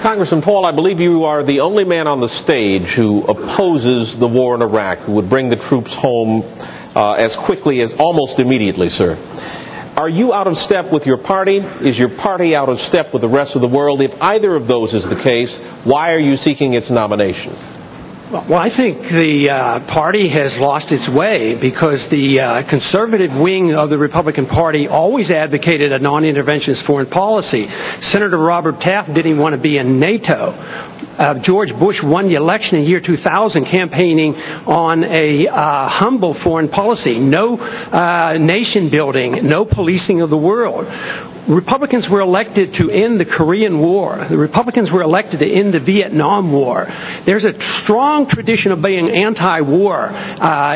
Congressman Paul, I believe you are the only man on the stage who opposes the war in Iraq, who would bring the troops home as quickly as almost immediately, sir. Are you out of step with your party? Is your party out of step with the rest of the world? If either of those is the case, why are you seeking its nomination? Well, I think the party has lost its way because the conservative wing of the Republican Party always advocated a non-interventionist foreign policy. Senator Robert Taft didn't want to be in NATO. George Bush won the election in the year 2000 campaigning on a humble foreign policy, no nation building, no policing of the world. Republicans were elected to end the Korean War. The Republicans were elected to end the Vietnam War. There's a strong tradition of being anti-war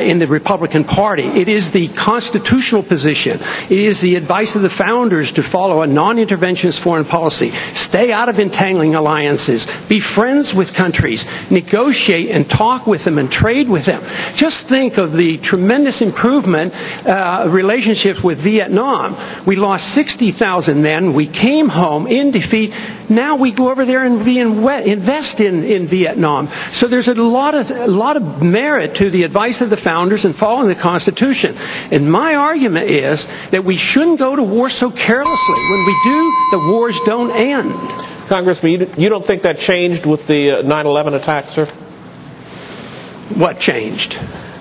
in the Republican Party. It is the constitutional position. It is the advice of the founders to follow a non-interventionist foreign policy. Stay out of entangling alliances. Be friends with countries. Negotiate and talk with them and trade with them. Just think of the tremendous improvement relationships with Vietnam. We lost 60,000 men. We came home in defeat. Now we go over there and invest in Vietnam. So there's a lot of merit to the advice of the founders and following the Constitution. And my argument is that we shouldn't go to war so carelessly. When we do, the wars don't end. Congressman, you don't think that changed with the 9/11 attack, sir? What changed?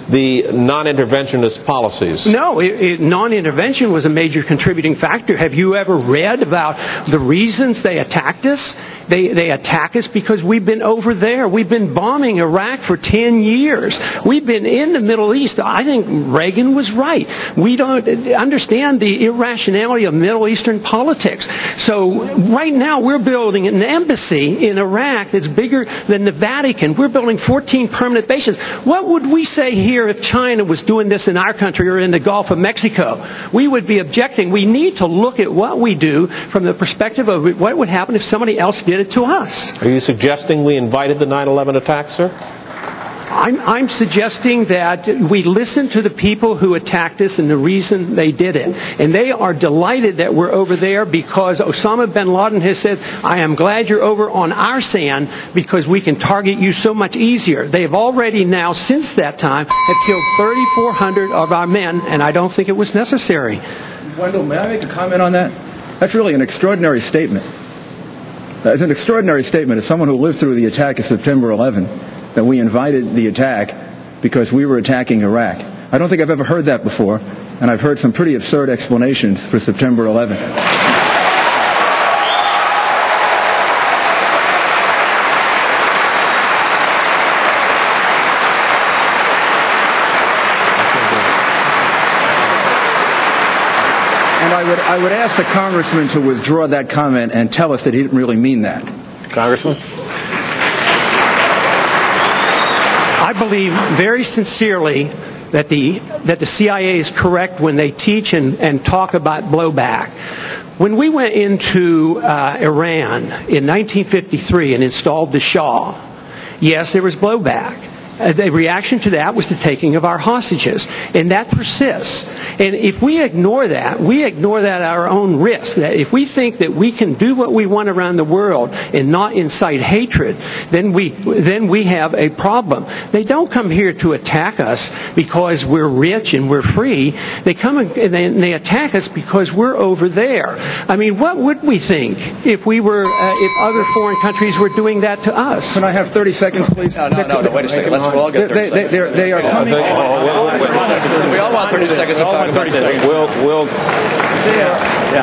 The non-interventionist policies. No, non-intervention was a major contributing factor. Have you ever read about the reasons they attacked us? They attack us because we've been over there. We've been bombing Iraq for 10 years. We've been in the Middle East. I think Reagan was right. We don't understand the irrationality of Middle Eastern politics. So right now we're building an embassy in Iraq that's bigger than the Vatican. We're building 14 permanent bases. What would we say here if China was doing this in our country or in the Gulf of Mexico? We would be objecting. We need to look at what we do from the perspective of what would happen if somebody else did it to us. Are you suggesting we invited the 9/11 attack, sir? I'm suggesting that we listen to the people who attacked us and the reason they did it. And they are delighted that we're over there because Osama bin Laden has said, I am glad you're over on our sand because we can target you so much easier. They have already now, since that time, have killed 3,400 of our men, and I don't think it was necessary. Wendell, may I make a comment on that? That's really an extraordinary statement. It's an extraordinary statement as someone who lived through the attack of September 11, that we invited the attack because we were attacking Iraq. I don't think I've ever heard that before, and I've heard some pretty absurd explanations for September 11. And I would ask the congressman to withdraw that comment and tell us that he didn't really mean that. Congressman? I believe very sincerely that the CIA is correct when they teach and talk about blowback. When we went into Iran in 1953 and installed the Shah, yes, there was blowback. The reaction to that was the taking of our hostages, and that persists. And if we ignore that at our own risk. That if we think that we can do what we want around the world and not incite hatred, then we have a problem. They don't come here to attack us because we're rich and we're free. They come and they attack us because we're over there. I mean, what would we think if we were if other foreign countries were doing that to us? Can I have 30 seconds, please? No, wait a second. We'll all get 30 seconds. They are coming. We all want 30 seconds to talk about this.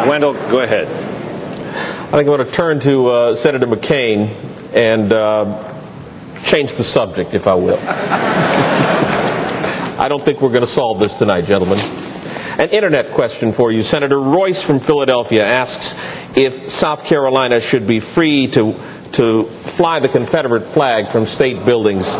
Wendell, go ahead. I think I'm going to turn to Senator McCain and change the subject, if I will. I don't think we're going to solve this tonight, gentlemen. An internet question for you. Senator Royce from Philadelphia asks if South Carolina should be free to fly the Confederate flag from state buildings.